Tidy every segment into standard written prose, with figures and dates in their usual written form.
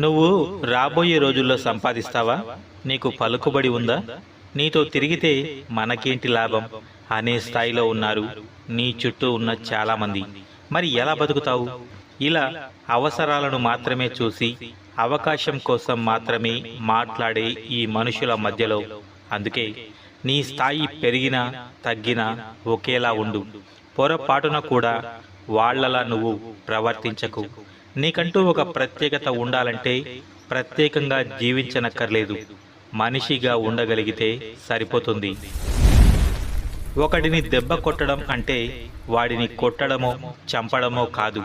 నువ్వు రాబోయే రోజుల్లో సంపాదిస్తావా? నీకు పలుకుబడి ఉందా? నీతో తిరిగితే మనకేంటి లాభం అనే స్థాయిలో ఉన్నారు నీ చుట్టూ ఉన్న చాలామంది. మరి ఎలా బతుకుతావు? ఇలా అవసరాలను మాత్రమే చూసి అవకాశం కోసం మాత్రమే మాట్లాడే ఈ మనుషుల మధ్యలో. అందుకే నీ స్థాయి పెరిగినా తగ్గినా ఒకేలా ఉండు. పొరపాటున కూడా వాళ్లలా నువ్వు ప్రవర్తించకు. నీకంటూ ఒక ప్రత్యేకత ఉండాలంటే ప్రత్యేకంగా జీవించనక్కర్లేదు, మనిషిగా ఉండగలిగితే సరిపోతుంది. ఒకడిని దెబ్బ కొట్టడం అంటే వాడిని కొట్టడమో చంపడమో కాదు,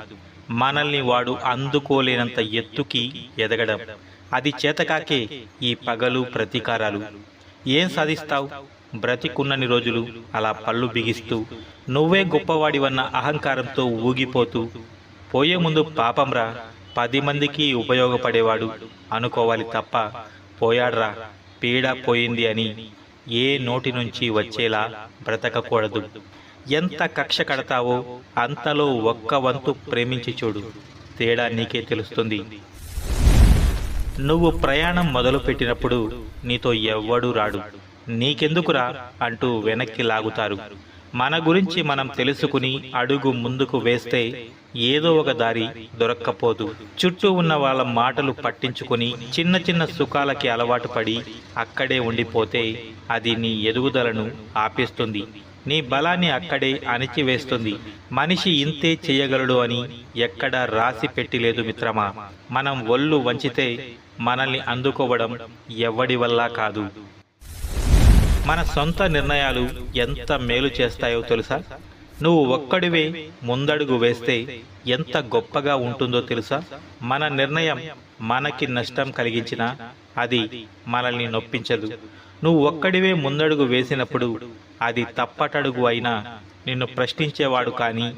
మనల్ని వాడు అందుకోలేనంత ఎత్తుకి ఎదగడం. అది చేతకాకే ఈ పగలు ప్రతీకారాలు. ఏం సాధిస్తావు? బ్రతికున్నన్ని రోజులు అలా పళ్ళు బిగిస్తూ నువ్వే గొప్పవాడివన్న అహంకారంతో ఊగిపోతూ, పోయే ముందు పాపంరా 10 మందికి ఉపయోగపడేవాడు అనుకోవాలి తప్ప పోయాడ్రా పీడ పోయింది అని ఏ నోటి నుంచి వచ్చేలా బ్రతకకూడదు. ఎంత కక్ష కడతావో అంతలో ఒక్క వంతు ప్రేమించి చూడు, తేడా నీకే తెలుస్తుంది. నువ్వు ప్రయాణం మొదలుపెట్టినప్పుడు నీతో ఎవ్వడూ రాడు. నీకెందుకురా అంటూ వెనక్కి లాగుతారు. మన గురించి మనం తెలుసుకుని అడుగు ముందుకు వేస్తే ఏదో ఒక దారి దొరక్కపోదు. చుట్టూ ఉన్న వాళ్ళ మాటలు పట్టించుకుని చిన్న చిన్న సుఖాలకి అలవాటు పడి అక్కడే ఉండిపోతే అది నీ ఎదుగుదలను ఆపేస్తుంది, నీ బలాన్ని అక్కడే అణిచివేస్తుంది. మనిషి ఇంతే చేయగలడు అని ఎక్కడా రాసి పెట్టిలేదు మిత్రమా. మనం ఒళ్ళు వంచితే మనల్ని అందుకోవడం ఎవ్వడి వల్ల కాదు. మన సొంత నిర్ణయాలు ఎంత మేలు చేస్తాయో తెలుసా? నువ్వు ఒక్కడివే ముందడుగు వేస్తే ఎంత గొప్పగా ఉంటుందో తెలుసా? మన నిర్ణయం మనకి నష్టం కలిగించినా అది మనల్ని నొప్పించదు. నువ్వు ఒక్కడివే ముందడుగు వేసినప్పుడు అది తప్పటడుగు అయినా నిన్ను ప్రశ్నించేవాడు కానీ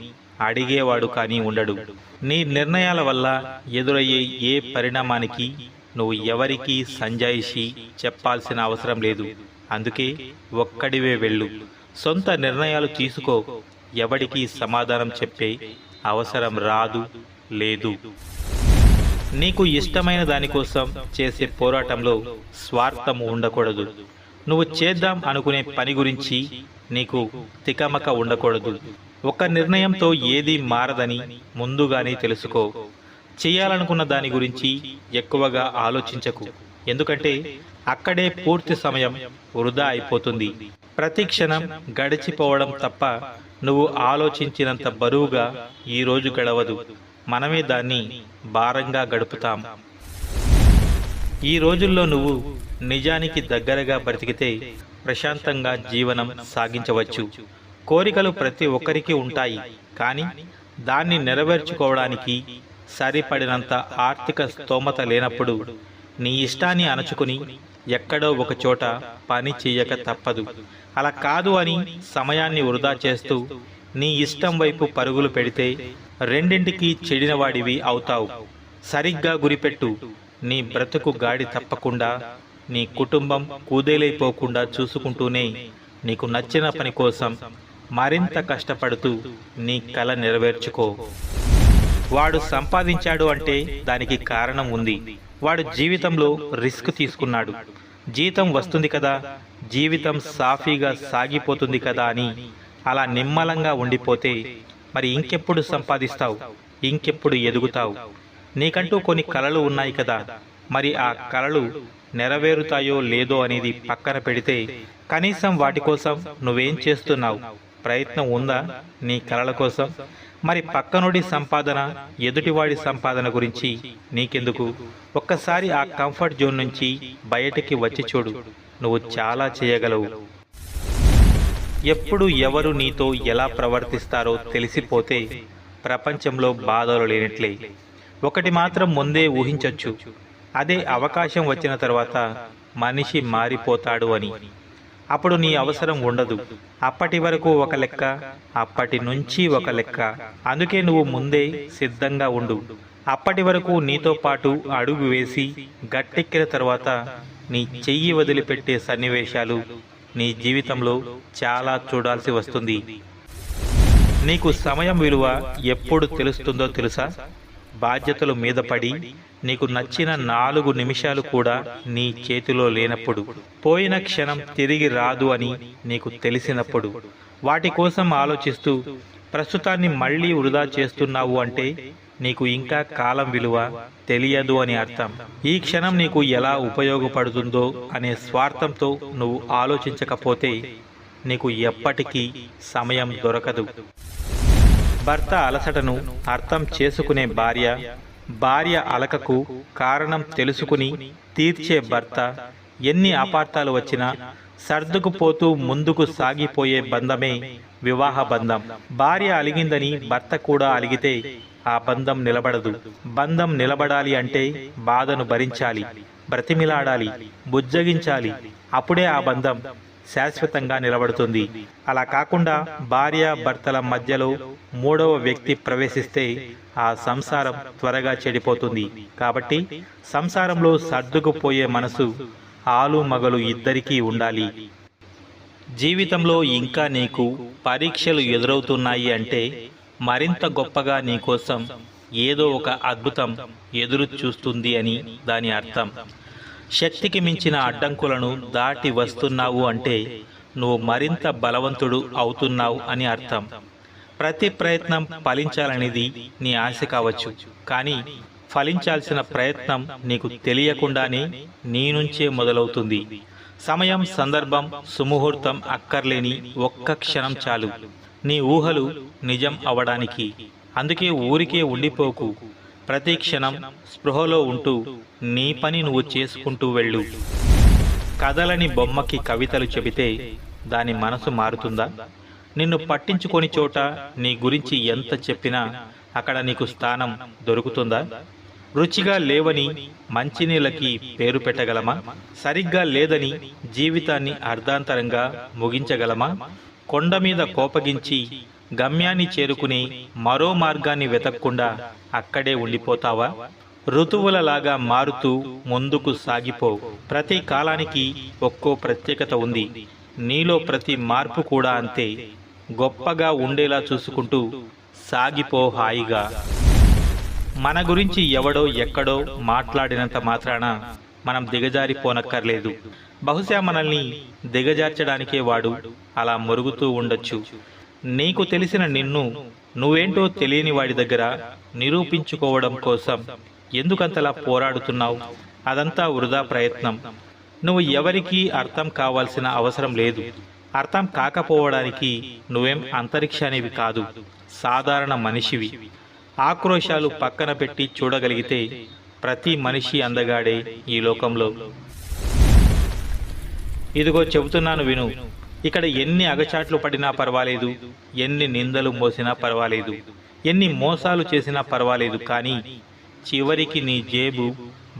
అడిగేవాడు కానీ ఉండడు. నీ నిర్ణయాల వల్ల ఎదురయ్యే ఏ పరిణామానికి నువ్వు ఎవరికీ సంజాయిషి చెప్పాల్సిన అవసరం లేదు. అందుకే ఒక్కడివే వెళ్ళు, సొంత నిర్ణయాలు తీసుకో. ఎవడికి సమాధానం చెప్పే అవసరం రాదు, లేదు. నీకు ఇష్టమైన దానికోసం చేసే పోరాటంలో స్వార్థం ఉండకూడదు. నువ్వు చేద్దాం అనుకునే పని గురించి నీకు తికమక ఉండకూడదు. ఒక నిర్ణయంతో ఏదీ మారదని ముందుగానే తెలుసుకో. చేయాలనుకున్న దాని గురించి ఎక్కువగా ఆలోచించకు, ఎందుకంటే అక్కడే పూర్తి సమయం వృధా అయిపోతుంది. ప్రతి క్షణం గడిచిపోవడం తప్ప నువ్వు ఆలోచించినంత బరువుగా ఈరోజు గడవదు. మనమే దాన్ని భారంగా గడుపుతాం. ఈ రోజుల్లో నువ్వు నిజానికి దగ్గరగా బ్రతికితే ప్రశాంతంగా జీవనం సాగించవచ్చు. కోరికలు ప్రతి ఒక్కరికి ఉంటాయి, కానీ దాన్ని నెరవేర్చుకోవడానికి సరిపడినంత ఆర్థిక స్తోమత లేనప్పుడు నీ ఇష్టాన్ని అణచుకుని ఎక్కడో ఒక చోట పని చేయక తప్పదు. అలా కాదు అని సమయాన్ని వృధా చేస్తూ నీ ఇష్టం వైపు పరుగులు పెడితే రెండింటికి చెడినవాడివి అవుతావు. సరిగ్గా గురిపెట్టు. నీ బ్రతుకు గాడి తప్పకుండా, నీ కుటుంబం కూదేలైపోకుండా చూసుకుంటూనే నీకు నచ్చిన పని కోసం మరింత కష్టపడుతూ నీ కల నెరవేర్చుకో. వాడు సంపాదించాడు అంటే దానికి కారణం ఉంది. వాడు జీవితంలో రిస్క్ తీసుకున్నాడు. జీతం వస్తుంది కదా, జీవితం సాఫీగా సాగిపోతుంది కదా అని అలా నిమ్మలంగా ఉండిపోతే మరి ఇంకెప్పుడు సంపాదిస్తావు? ఇంకెప్పుడు ఎదుగుతావు? నీకంటూ కొన్ని కలలు ఉన్నాయి కదా, మరి ఆ కలలు నెరవేరుతాయో లేదో అనేది పక్కన పెడితే కనీసం వాటి కోసం నువ్వేం చేస్తున్నావు? ప్రయత్నం ఉందా నీ కలల కోసం? మరి పక్కనుడి సంపాదన, ఎదుటివాడి సంపాదన గురించి నీకెందుకు? ఒక్కసారి ఆ కంఫర్ట్ జోన్ నుంచి బయటికి వచ్చి చూడు, నువ్వు చాలా చేయగలవు. ఎప్పుడు ఎవరు నీతో ఎలా ప్రవర్తిస్తారో తెలిసిపోతే ప్రపంచంలో బాధలు లేనట్లే. ఒకటి మాత్రం ముందే ఊహించొచ్చు, అదే అవకాశం వచ్చిన తర్వాత మనిషి మారిపోతాడు అని. అప్పుడు నీ అవసరం ఉండదు. అప్పటి వరకు ఒక లెక్క, అప్పటి నుంచి ఒక లెక్క. అందుకే నువ్వు ముందే సిద్ధంగా ఉండు. అప్పటి వరకు నీతో పాటు అడుగు వేసి గట్టెక్కిన తర్వాత నీ చెయ్యి వదిలిపెట్టే సన్నివేశాలు నీ జీవితంలో చాలా చూడాల్సి వస్తుంది. నీకు సమయం విలువ ఎప్పుడు తెలుస్తుందో తెలుసా? బాధ్యతలు మీద పడి నీకు నచ్చిన 4 నిమిషాలు కూడా నీ చేతిలో లేనప్పుడు, పోయిన క్షణం తిరిగి రాదు అని నీకు తెలిసినప్పుడు, వాటి కోసం ఆలోచిస్తూ ప్రస్తుతాన్ని మళ్ళీ వృధా చేస్తున్నావు అంటే నీకు ఇంకా కాలం విలువ తెలియదు అని అర్థం. ఈ క్షణం నీకు ఎలా ఉపయోగపడుతుందో అనే స్వార్థంతో నువ్వు ఆలోచించకపోతే నీకు ఎప్పటికీ సమయం దొరకదు. భర్త అలసటను అర్థం చేసుకునే భార్య, భార్య అలకకు కారణం తెలుసుకుని తీర్చే భర్త, ఎన్ని అపార్థాలు వచ్చినా సర్దుకుపోతూ ముందుకు సాగిపోయే బంధమే వివాహ బంధం. భార్య అలిగిందని భర్త కూడా అలిగితే ఆ బంధం నిలబడదు. బంధం నిలబడాలి అంటే బాధను భరించాలి, బ్రతిమిలాడాలి, బుజ్జగించాలి. అప్పుడే ఆ బంధం శాశ్వతంగా నిలబడుతుంది. అలా కాకుండా భార్య భర్తల మధ్యలో 3వ వ్యక్తి ప్రవేశిస్తే ఆ సంసారం త్వరగా చెడిపోతుంది. కాబట్టి సంసారంలో సర్దుకుపోయే మనసు, ఆలు మగలు ఇద్దరికీ ఉండాలి. జీవితంలో ఇంకా నీకు పరీక్షలు ఎదురవుతున్నాయి అంటే మరింత గొప్పగా నీకోసం ఏదో ఒక అద్భుతం ఎదురు చూస్తుంది అని దాని అర్థం. శక్తికి మించిన అడ్డంకులను దాటి వస్తున్నావు అంటే నువ్వు మరింత బలవంతుడు అవుతున్నావు అని అర్థం. ప్రతి ప్రయత్నం ఫలించాలనేది నీ ఆశ కావచ్చు, కానీ ఫలించాల్సిన ప్రయత్నం నీకు తెలియకుండానే నీ నుంచే మొదలవుతుంది. సమయం, సందర్భం, సుముహూర్తం అక్కర్లేని ఒక్క క్షణం చాలు నీ ఊహలు నిజం అవడానికి. అందుకే ఊరికే ఉండిపోకు. ప్రతి క్షణం స్పృహలో ఉంటూ నీ పని నువ్వు చేసుకుంటూ వెళ్ళు. కథలని బొమ్మకి కవితలు చెబితే దాని మనసు మారుతుందా? నిన్ను పట్టించుకొని చోట నీ గురించి ఎంత చెప్పినా అక్కడ నీకు స్థానం దొరుకుతుందా? రుచిగా లేవని మంచినీళ్ళకి పేరు పెట్టగలమా? సరిగ్గా లేదని జీవితాన్ని అర్ధాంతరంగా ముగించగలమా? కొండ మీద కోపగించి గమ్యాన్ని చేరుకుని మరో మార్గాన్ని వెతకకుండా అక్కడే ఉండిపోతావా? ఋతువులలాగా మారుతూ ముందుకు సాగిపో. ప్రతి కాలానికి ఒక్కో ప్రత్యేకత ఉంది. నీలో ప్రతి మార్పు కూడా అంతే. గొప్పగా ఉండేలా చూసుకుంటూ సాగిపో హాయిగా. మన గురించి ఎవడో ఎక్కడో మాట్లాడినంత మాత్రాన మనం దిగజారిపోనక్కర్లేదు. బహుశా మనల్ని దిగజార్చడానికే వాడు అలా మొరుగుతూ ఉండొచ్చు. నీకు తెలిసిన నిన్ను నువ్వేంటో తెలియని వాడి దగ్గర నిరూపించుకోవడం కోసం ఎందుకంతలా పోరాడుతున్నావు? అదంతా వృధా ప్రయత్నం. నువ్వు ఎవరికీ అర్థం కావాల్సిన అవసరం లేదు. అర్థం కాకపోవడానికి నువ్వేం అంతరిక్షానివి కాదు, సాధారణ మనిషివి. ఆక్రోశాలు పక్కన పెట్టి చూడగలిగితే ప్రతి మనిషి అందగాడే ఈ లోకంలో. ఇదిగో చెబుతున్నాను విను. ఇక్కడ ఎన్ని అగచాట్లు పడినా పర్వాలేదు, ఎన్ని నిందలు మోసినా పర్వాలేదు, ఎన్ని మోసాలు చేసినా పర్వాలేదు, కానీ చివరికి నీ జేబు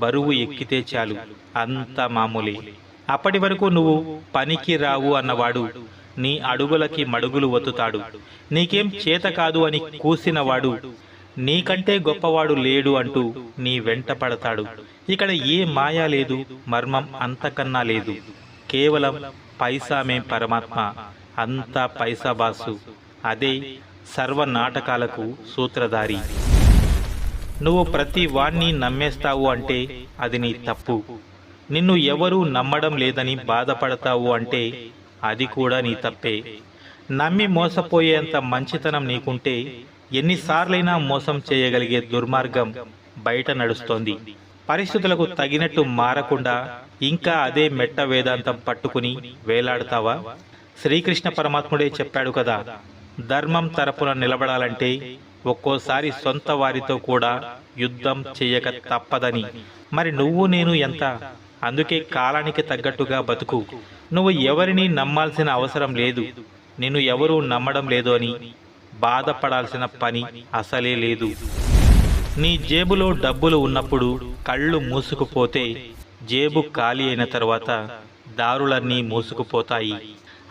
బరువు ఎక్కితే చాలు, అంతా మామూలే. అప్పటి వరకు నువ్వు పనికి రావు అన్నవాడు నీ అడుగులకి మడుగులు వత్తుతాడు. నీకేం చేత కాదు అని కూసినవాడు నీకంటే గొప్పవాడు లేడు అంటూ నీ వెంట పడతాడు. ఇక్కడ ఏ మాయా లేదు, మర్మం అంతకన్నా లేదు. కేవలం పైసామే పరమాత్మ, అంతా పైసా బాసు. అదే సర్వ నాటకాలకు సూత్రధారి. నువ్వు ప్రతి వాణ్ణి నమ్మేస్తావు అంటే అది నీ తప్పు. నిన్ను ఎవరూ నమ్మడం లేదని బాధపడతావు అంటే అది కూడా నీ తప్పే. నమ్మి మోసపోయేంత మంచితనం నీకుంటే ఎన్నిసార్లైనా మోసం చేయగలిగే దుర్మార్గం బయట నడుస్తోంది. పరిస్థితులకు తగినట్టు మారకుండా ఇంకా అదే మెట్ట వేదాంతం పట్టుకుని వేలాడతావా? శ్రీకృష్ణ పరమాత్ముడే చెప్పాడు కదా, ధర్మం తరపున నిలబడాలంటే ఒక్కోసారి సొంత వారితో కూడా యుద్ధం చేయక తప్పదని. మరి నువ్వు నేను ఎంత? అందుకే కాలానికి తగ్గట్టుగా బతుకు. నువ్వు ఎవరిని నమ్మాల్సిన అవసరం లేదు. నిన్ను ఎవరూ నమ్మడం లేదు అని బాధపడాల్సిన పని అసలే లేదు. నీ జేబులో డబ్బులు ఉన్నప్పుడు కళ్ళు మూసుకుపోతే జేబు ఖాళీ అయిన తర్వాత దారులన్నీ మూసుకుపోతాయి.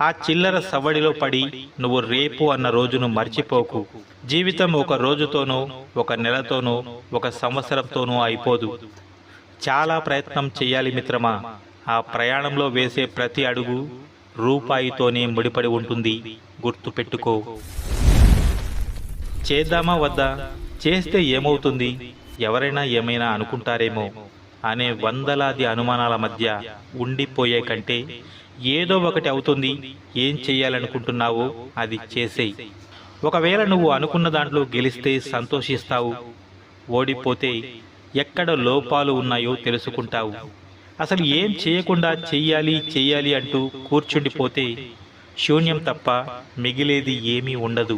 ఆ చిల్లర సవ్వడిలో పడి నువ్వు రేపు అన్న రోజును మర్చిపోకు. జీవితం ఒక రోజుతోనో, ఒక నెలతోనో, ఒక సంవత్సరంతోనో అయిపోదు. చాలా ప్రయత్నం చేయాలి మిత్రమా. ఆ ప్రయాణంలో వేసే ప్రతి అడుగు రూపాయితోనే ముడిపడి ఉంటుంది, గుర్తుపెట్టుకో. చేద్దామా వద్దా? చేస్తే ఏమవుతుంది? ఎవరైనా ఏమైనా అనుకుంటారేమో అనే వందలాది అనుమానాల మధ్య ఉండిపోయే కంటే ఏదో ఒకటి అవుతుంది, ఏం చెయ్యాలనుకుంటున్నావో అది చేసేయి. ఒకవేళ నువ్వు అనుకున్న దాంట్లో గెలిస్తే సంతోషిస్తావు, ఓడిపోతే ఎక్కడ లోపాలు ఉన్నాయో తెలుసుకుంటావు. అసలు ఏం చేయకుండా చెయ్యాలి అంటూ కూర్చుండిపోతే శూన్యం తప్ప మిగిలేది ఏమీ ఉండదు.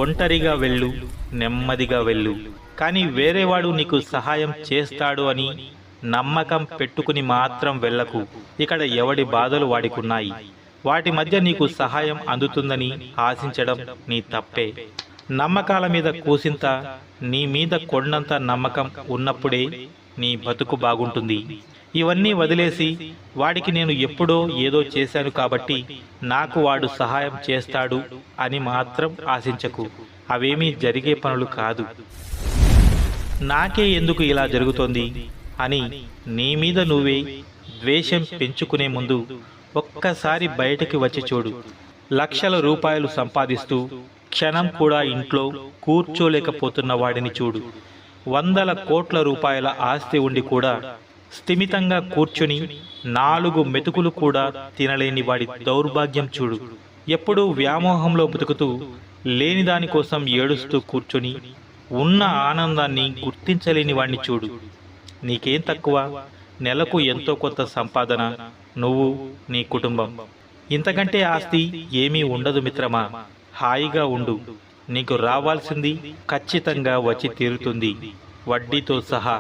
ఒంటరిగా వెళ్ళు, నెమ్మదిగా వెళ్ళు. కానీ వేరేవాడు నీకు సహాయం చేస్తాడు అని నమ్మకం పెట్టుకుని మాత్రం వెళ్ళకు. ఇక్కడ ఎవడి బాధలు వాడికున్నాయి. వాటి మధ్య నీకు సహాయం అందుతుందని ఆశించడం నీ తప్పే. నమ్మకాల మీద కూసింత, నీ మీద కొండంత నమ్మకం ఉన్నప్పుడే నీ బతుకు బాగుంటుంది. ఇవన్నీ వదిలేసి వాడికి నేను ఎప్పుడో ఏదో చేశాను కాబట్టి నాకు వాడు సహాయం చేస్తాడు అని మాత్రం ఆశించకు. అవేమీ జరిగే పనులు కాదు. నాకే ఎందుకు ఇలా జరుగుతోంది అని నీ మీద నువ్వే ద్వేషం పెంచుకునే ముందు ఒక్కసారి బయటకి వచ్చి చూడు. లక్షల రూపాయలు సంపాదిస్తూ క్షణం కూడా ఇంట్లో కూర్చోలేకపోతున్న వాడిని చూడు. 100 కోట్ల రూపాయల ఆస్తి ఉండి కూడా స్థిమితంగా కూర్చుని 4 మెతుకులు కూడా తినలేని వాడి దౌర్భాగ్యం చూడు. ఎప్పుడూ వ్యామోహంలో బతుకుతూ లేని దానికోసం ఏడుస్తూ కూర్చుని ఉన్న ఆనందాన్ని గుర్తించలేని వాడిని చూడు. నీకేం తక్కువ? నెలకు ఎంతో కొంత సంపాదన, నువ్వు, నీ కుటుంబం. ఇంతకంటే ఆస్తి ఏమీ ఉండదు మిత్రమా. హాయిగా ఉండు. నీకు రావాల్సింది ఖచ్చితంగా వచ్చి తీరుతుంది, వడ్డీతో సహా.